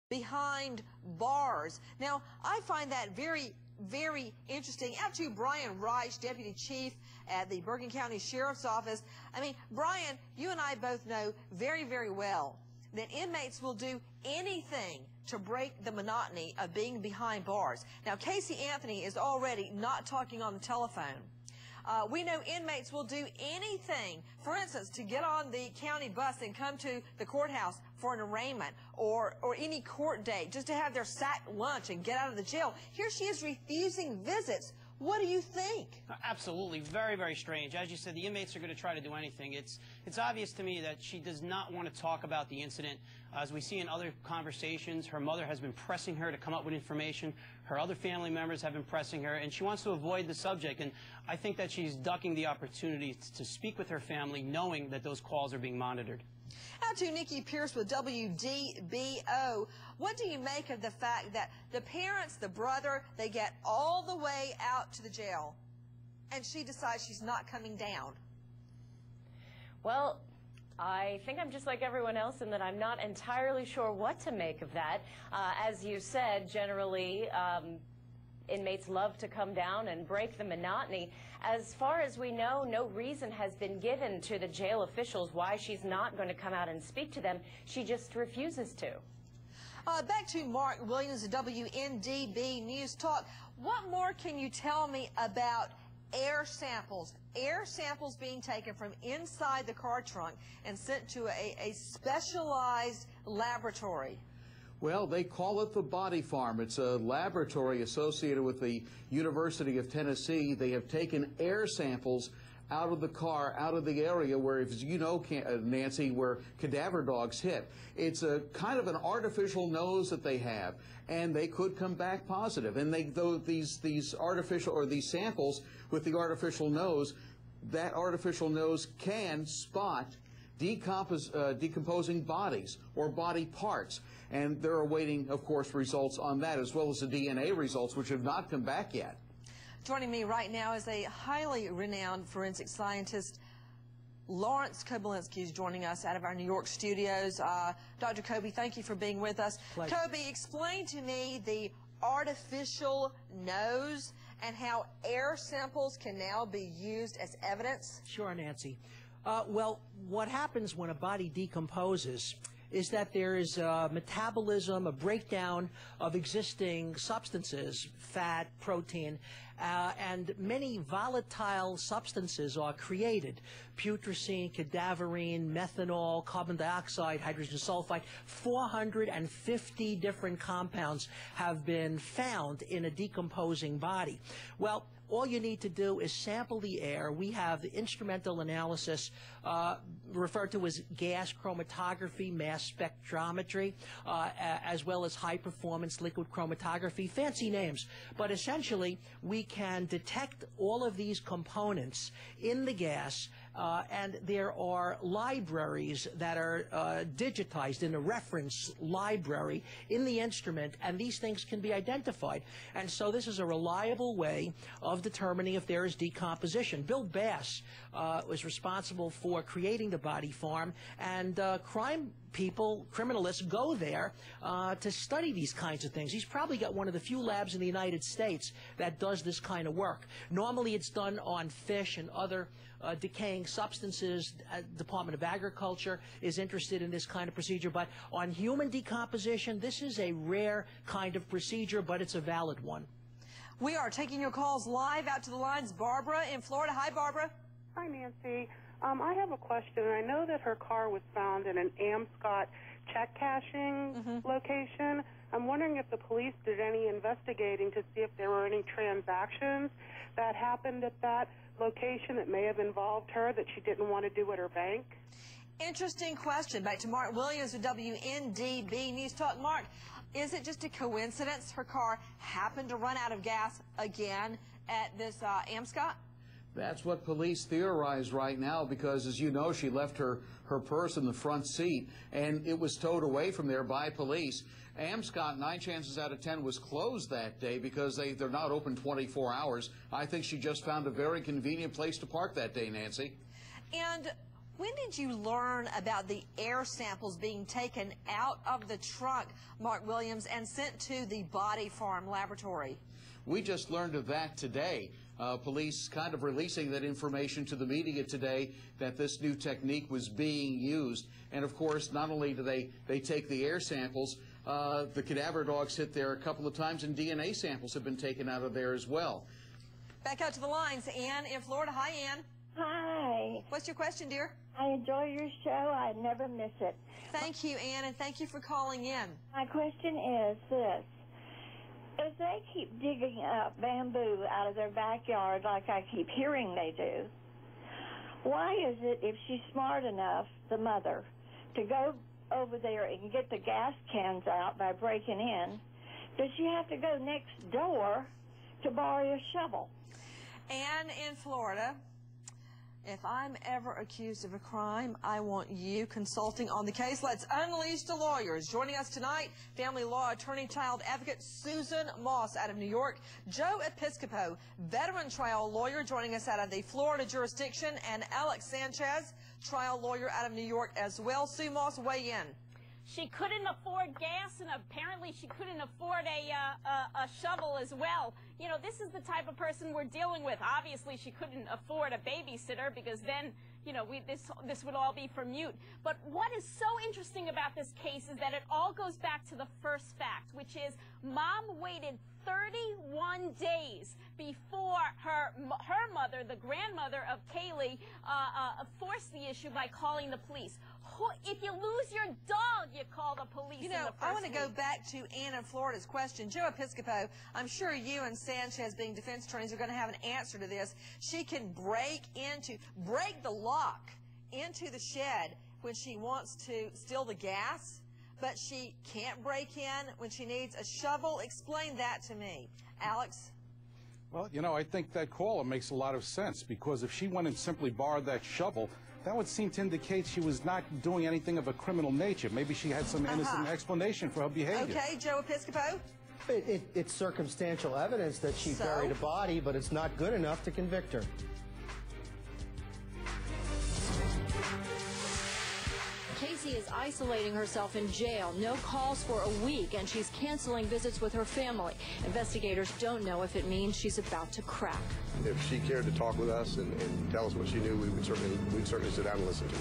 behind bars. Now, I find that very, very interesting. Out to Brian Reich, Deputy Chief at the Bergen County Sheriff's Office. I mean, Brian, you and I both know very, very well that inmates will do anything to break the monotony of being behind bars. Now, Casey Anthony is already not talking on the telephone. We know inmates will do anything, for instance, to get on the county bus and come to the courthouse for an arraignment or any court date, just to have their sack lunch and get out of the jail. Here she is refusing visits. What do you think? Absolutely. Very, very strange. As you said, the inmates are going to try to do anything. It's obvious to me that she does not want to talk about the incident. As we see in other conversations, her mother has been pressing her to come up with information. Her other family members have been pressing her, and she wants to avoid the subject. And I think that she's ducking the opportunity to speak with her family, knowing that those calls are being monitored. Out to Nikki Pierce with WDBO. What do you make of the fact that the parents, the brother, they get all the way out to the jail, and she decides she's not coming down? Well, I think I'm just like everyone else in that I'm not entirely sure what to make of that. As you said, generally, inmates love to come down and break the monotony. As far as we know, no reason has been given to the jail officials why she's not going to come out and speak to them. She just refuses to. Back to Mark Williams of WNDB News Talk. What more can you tell me about air samples? Air samples being taken from inside the car trunk and sent to a specialized laboratory. Well, they call it the Body Farm. It's a laboratory associated with the University of Tennessee. They have taken air samples out of the car, out of the area where, as you know, Nancy, where cadaver dogs hit. It's a kind of an artificial nose that they have, and they could come back positive. And these artificial, or these samples with the artificial nose, that artificial nose can spot decomposing bodies or body parts. And they're awaiting, of course, results on that, as well as the DNA results, which have not come back yet. Joining me right now is a highly renowned forensic scientist. Lawrence Kobylensky is joining us out of our New York studios. Dr. Kobe, thank you for being with us. Pleasure. Kobe, explain to me the artificial nose and how air samples can now be used as evidence. Sure, Nancy. Well, what happens when a body decomposes is that there is a metabolism, a breakdown of existing substances, fat, protein, and many volatile substances are created. Putrescine, cadaverine, methanol, carbon dioxide, hydrogen sulfide, 450 different compounds have been found in a decomposing body. Well, all you need to do is sample the air. We have the instrumental analysis referred to as gas chromatography, mass spectrometry, as well as high-performance liquid chromatography, fancy names. But essentially, we can detect all of these components in the gas, and there are libraries that are digitized in a reference library in the instrument, and these things can be identified. And so this is a reliable way of determining if there is decomposition. Bill Bass was responsible for creating the Body Farm, and criminalists go there to study these kinds of things. He's probably got one of the few labs in the United States that does this kind of work. Normally it's done on fish and other decaying substances. Department of Agriculture is interested in this kind of procedure, but on human decomposition, this is a rare kind of procedure, but it's a valid one. We are taking your calls live out to the lines. Barbara in Florida. Hi, Barbara. Hi, Nancy. I have a question. I know that her car was found in an Amscot check cashing location. I'm wondering if the police did any investigating to see if there were any transactions that happened at that location that may have involved her that she didn't want to do at her bank. Interesting question. Back to Mark Williams with WNDB News Talk. Mark, is it just a coincidence her car happened to run out of gas again at this Amscot? That's what police theorize right now, because, as you know, she left her purse in the front seat, and it was towed away from there by police. Amscot, 9 chances out of 10, was closed that day because they're not open 24 hours. I think she just found a very convenient place to park that day, Nancy. And When did you learn about the air samples being taken out of the trunk, Mark Williams, and sent to the Body Farm laboratory? We just learned of that today. Police kind of releasing that information to the media today, that this new technique was being used. And of course, not only do they take the air samples, the cadaver dogs hit there a couple of times, and DNA samples have been taken out of there as well. Back out to the lines. Ann in Florida. Hi, Ann. Hi. What's your question, dear? I enjoy your show. I never miss it. Thank you, Ann, and thank you for calling in. My question is this. If they keep digging up bamboo out of their backyard like I keep hearing they do, why is it, if she's smart enough, the mother, to go over there and get the gas cans out by breaking in, does she have to go next door to borrow a shovel? Ann in Florida. If I'm ever accused of a crime, I want you consulting on the case. Let's unleash the lawyers. Joining us tonight, family law attorney, child advocate Susan Moss out of New York, Joe Episcopo, veteran trial lawyer, joining us out of the Florida jurisdiction, and Alex Sanchez, trial lawyer out of New York as well. Sue Moss, weigh in. She couldn't afford gas, and apparently she couldn't afford a shovel as well. You know, this is the type of person we're dealing with. Obviously, she couldn't afford a babysitter, because then, you know, this would all be for mute. But what is so interesting about this case is that it all goes back to the first fact, which is Mom waited 31 days before her mother, the grandmother of Caylee, forced the issue by calling the police. If you lose your dog, you call the police. You know, I want to go back to Ann in Florida's question. Joe Episcopo, I'm sure you and Sanchez, being defense attorneys, are going to have an answer to this. She can break the lock into the shed when she wants to steal the gas, but she can't break in when she needs a shovel. Explain that to me. Alex? Well, you know, I think that caller makes a lot of sense, because if she went and simply borrowed that shovel, that would seem to indicate she was not doing anything of a criminal nature. Maybe she had some innocent explanation for her behavior. Okay, Joe Episcopo? It's circumstantial evidence that she buried a body, but it's not good enough to convict her. Casey is isolating herself in jail. No calls for a week, and she's canceling visits with her family. Investigators don't know if it means she's about to crack. If she cared to talk with us and tell us what she knew, we'd certainly sit down and listen to her.